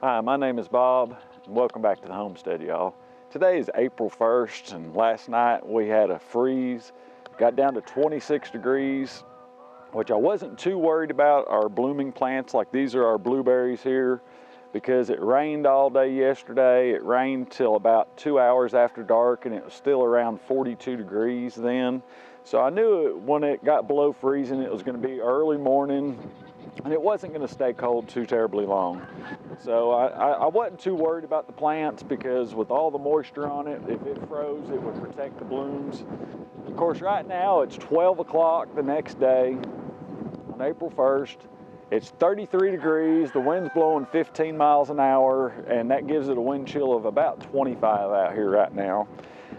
Hi, my name is Bob, and welcome back to the homestead, y'all. Today is April 1st, and last night we had a freeze. Got down to 26 degrees, which I wasn't too worried about our blooming plants. Like these are our blueberries here, because it rained all day yesterday. It rained till about 2 hours after dark, and it was still around 42 degrees then. So I knew when it got below freezing, it was going to be early morning, and it wasn't going to stay cold too terribly long. So I wasn't too worried about the plants, because with all the moisture on it, if it froze, it would protect the blooms. Of course, right now it's 12 o'clock the next day on April 1st. It's 33 degrees, the wind's blowing 15 miles an hour, and that gives it a wind chill of about 25 out here right now.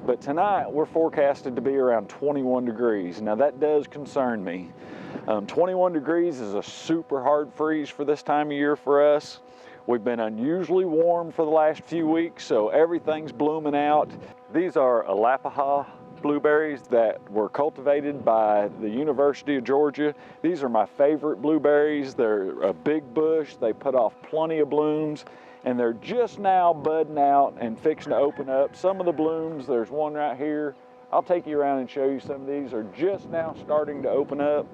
But tonight we're forecasted to be around 21 degrees. Now that does concern me. 21 degrees is a super hard freeze for this time of year for us. We've been unusually warm for the last few weeks, so everything's blooming out. These are Alapaha blueberries that were cultivated by the University of Georgia. These are my favorite blueberries. They're a big bush. They put off plenty of blooms, and they're just now budding out and fixing to open up. Some of the blooms, there's one right here. I'll take you around and show you some of these are just now starting to open up.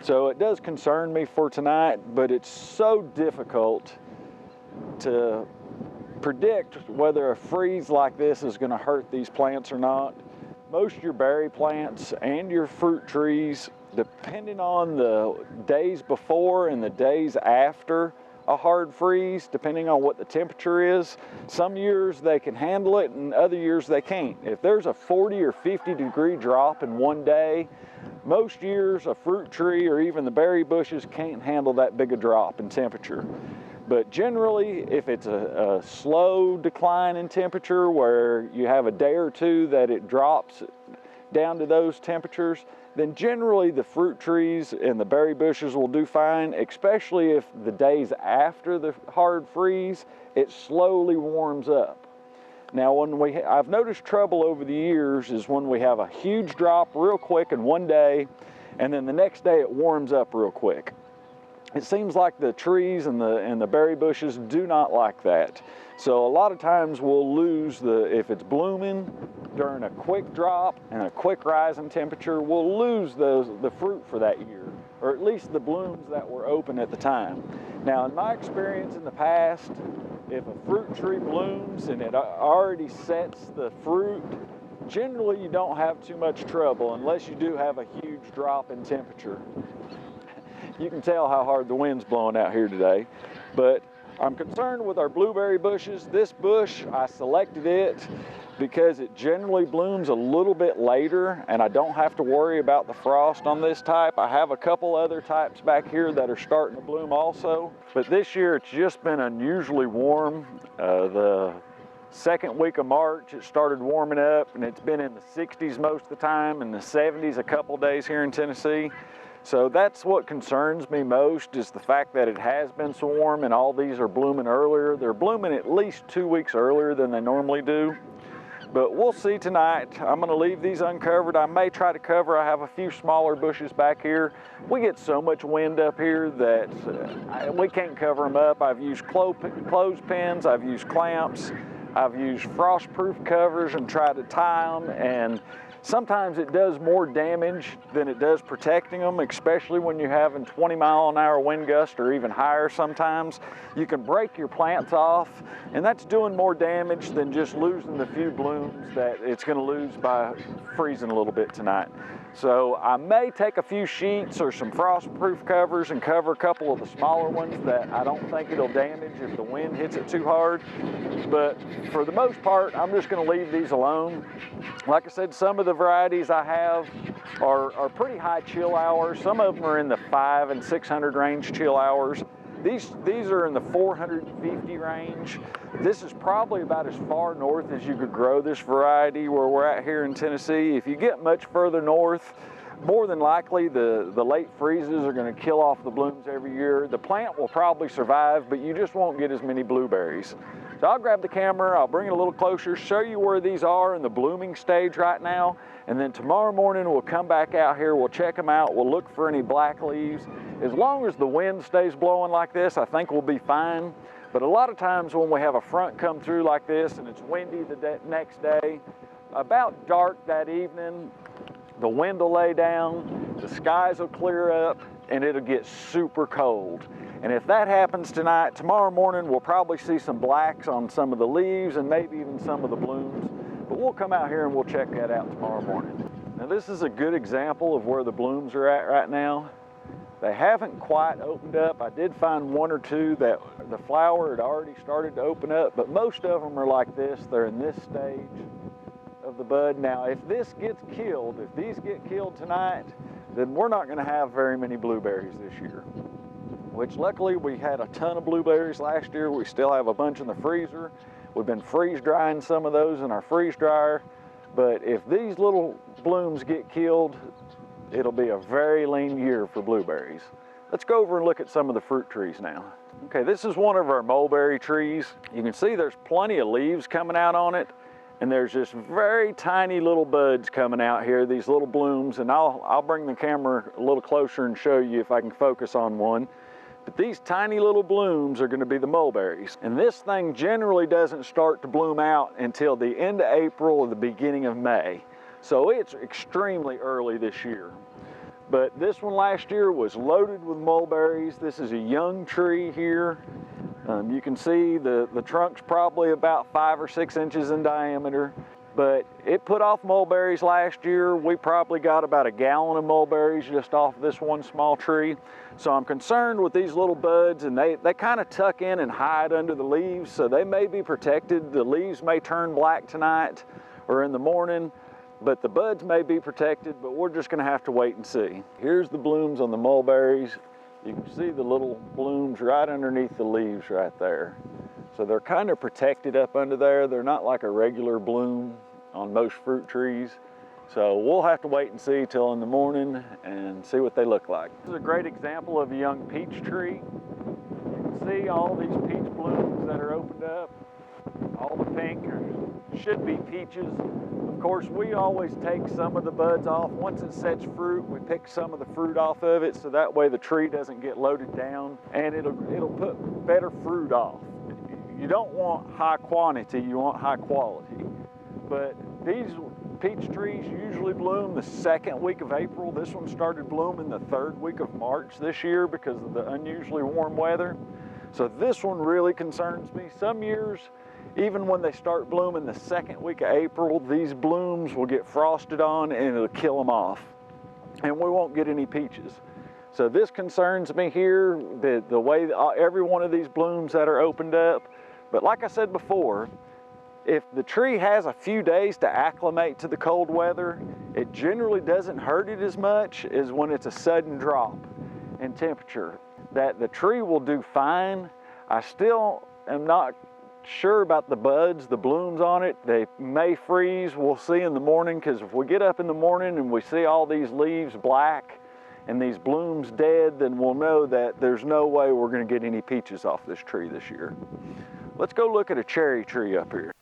So it does concern me for tonight, but it's so difficult to predict whether a freeze like this is going to hurt these plants or not. Most of your berry plants and your fruit trees, depending on the days before and the days after a hard freeze, depending on what the temperature is, some years they can handle it and other years they can't. If there's a 40 or 50 degree drop in one day, most years a fruit tree or even the berry bushes can't handle that big a drop in temperature. But generally, if it's a slow decline in temperature where you have a day or two that it drops down to those temperatures, then generally the fruit trees and the berry bushes will do fine, especially if the days after the hard freeze, it slowly warms up. Now, I've noticed trouble over the years is when we have a huge drop real quick in one day, and then the next day it warms up real quick. It seems like the trees and the berry bushes do not like that. So a lot of times we'll lose if it's blooming during a quick drop and a quick rise in temperature, we'll lose the fruit for that year, or at least the blooms that were open at the time. Now, in my experience in the past, if a fruit tree blooms and it already sets the fruit, generally you don't have too much trouble unless you do have a huge drop in temperature. You can tell how hard the wind's blowing out here today, but I'm concerned with our blueberry bushes. This bush, I selected it because it generally blooms a little bit later and I don't have to worry about the frost on this type. I have a couple other types back here that are starting to bloom also, but this year it's just been unusually warm. The second week of March it started warming up, and it's been in the 60s most of the time, and the 70s a couple days here in Tennessee. So that's what concerns me most, is the fact that it has been so warm and all these are blooming earlier. They're blooming at least 2 weeks earlier than they normally do. But we'll see tonight. I'm going to leave these uncovered. I may try to cover. I have a few smaller bushes back here. We get so much wind up here that we can't cover them up. I've used clothespins, I've used clamps, I've used frost-proof covers and tried to tie them, and sometimes it does more damage than it does protecting them, especially when you're having 20-mile-an-hour wind gusts or even higher sometimes. You can break your plants off, and that's doing more damage than just losing the few blooms that it's going to lose by freezing a little bit tonight. So I may take a few sheets or some frost-proof covers and cover a couple of the smaller ones that I don't think it'll damage if the wind hits it too hard. But for the most part, I'm just going to leave these alone. Like I said, some of the varieties I have are pretty high chill hours. Some of them are in the 500 and 600 range chill hours. These are in the 450 range. This is probably about as far north as you could grow this variety where we're at here in Tennessee. If you get much further north, more than likely the late freezes are going to kill off the blooms every year. The plant will probably survive, but you just won't get as many blueberries. So I'll grab the camera, I'll bring it a little closer, show you where these are in the blooming stage right now, and then tomorrow morning we'll come back out here, we'll check them out, we'll look for any black leaves. As long as the wind stays blowing like this, I think we'll be fine. But a lot of times when we have a front come through like this and it's windy the next day, about dark that evening, the wind will lay down, the skies will clear up, and it'll get super cold. And if that happens tonight, tomorrow morning we'll probably see some blacks on some of the leaves and maybe even some of the blooms. But we'll come out here and we'll check that out tomorrow morning. Now this is a good example of where the blooms are at right now. They haven't quite opened up. I did find one or two that the flower had already started to open up, but most of them are like this. They're in this stage of the bud. Now, if this gets killed, if these get killed tonight, then we're not going to have very many blueberries this year. Which luckily we had a ton of blueberries last year. We still have a bunch in the freezer. We've been freeze drying some of those in our freeze dryer. But if these little blooms get killed, it'll be a very lean year for blueberries. Let's go over and look at some of the fruit trees now. Okay, this is one of our mulberry trees. You can see there's plenty of leaves coming out on it, and there's just very tiny little buds coming out here, these little blooms, and I'll bring the camera a little closer and show you if I can focus on one. But these tiny little blooms are going to be the mulberries. And this thing generally doesn't start to bloom out until the end of April or the beginning of May. So it's extremely early this year. But this one last year was loaded with mulberries. This is a young tree here. You can see the trunk's probably about 5 or 6 inches in diameter. But it put off mulberries last year. We probably got about a gallon of mulberries just off this one small tree. So I'm concerned with these little buds, and they kind of tuck in and hide under the leaves, so they may be protected. The leaves may turn black tonight or in the morning, but the buds may be protected, but we're just gonna have to wait and see. Here's the blooms on the mulberries. You can see the little blooms right underneath the leaves right there. So they're kind of protected up under there. They're not like a regular bloom on most fruit trees. So we'll have to wait and see till in the morning and see what they look like. This is a great example of a young peach tree. You can see all these peach blooms that are opened up. All the pink should be peaches. Of course, we always take some of the buds off. Once it sets fruit, we pick some of the fruit off of it, so that way the tree doesn't get loaded down, and it'll put better fruit off. You don't want high quantity, you want high quality. But these peach trees usually bloom the 2nd week of April. This one started blooming the 3rd week of March this year because of the unusually warm weather. So this one really concerns me. Some years, even when they start blooming the 2nd week of April, these blooms will get frosted on and it'll kill them off. And we won't get any peaches. So this concerns me here, the way every one of these blooms that are opened up. But like I said before, if the tree has a few days to acclimate to the cold weather, it generally doesn't hurt it as much as when it's a sudden drop in temperature. That the tree will do fine. I still am not sure about the buds, the blooms on it. They may freeze. We'll see in the morning, because if we get up in the morning and we see all these leaves black and these blooms dead, then we'll know that there's no way we're going to get any peaches off this tree this year. Let's go look at a cherry tree up here.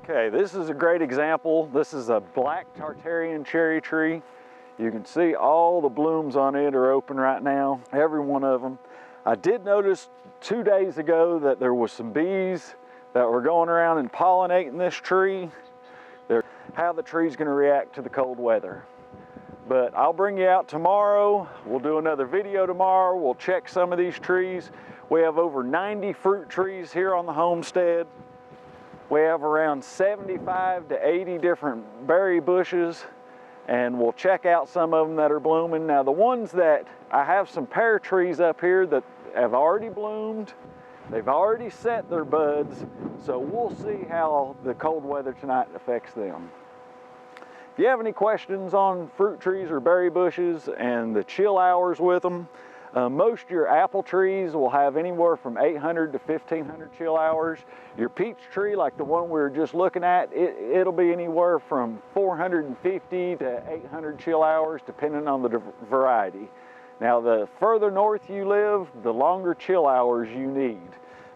Okay, this is a great example. This is a black Tartarian cherry tree. You can see all the blooms on it are open right now, every one of them. I did notice 2 days ago that there was some bees that were going around and pollinating this tree. How the tree's going to react to the cold weather. But I'll bring you out tomorrow. We'll do another video tomorrow. We'll check some of these trees. We have over 90 fruit trees here on the homestead. We have around 75 to 80 different berry bushes, and we'll check out some of them that are blooming. Now the ones that, I have some pear trees up here that have already bloomed. They've already set their buds, so we'll see how the cold weather tonight affects them. If you have any questions on fruit trees or berry bushes and the chill hours with them, most of your apple trees will have anywhere from 800 to 1500 chill hours. Your peach tree, like the one we were just looking at, it'll be anywhere from 450 to 800 chill hours, depending on the variety. Now, the further north you live, the longer chill hours you need.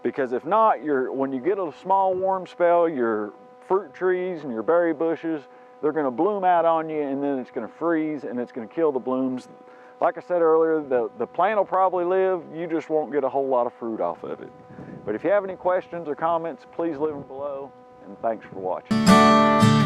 Because if not, when you get a small warm spell, your fruit trees and your berry bushes, they're gonna bloom out on you, and then it's gonna freeze and it's gonna kill the blooms. Like I said earlier, the plant will probably live, you just won't get a whole lot of fruit off of it. But if you have any questions or comments, please leave them below, and thanks for watching.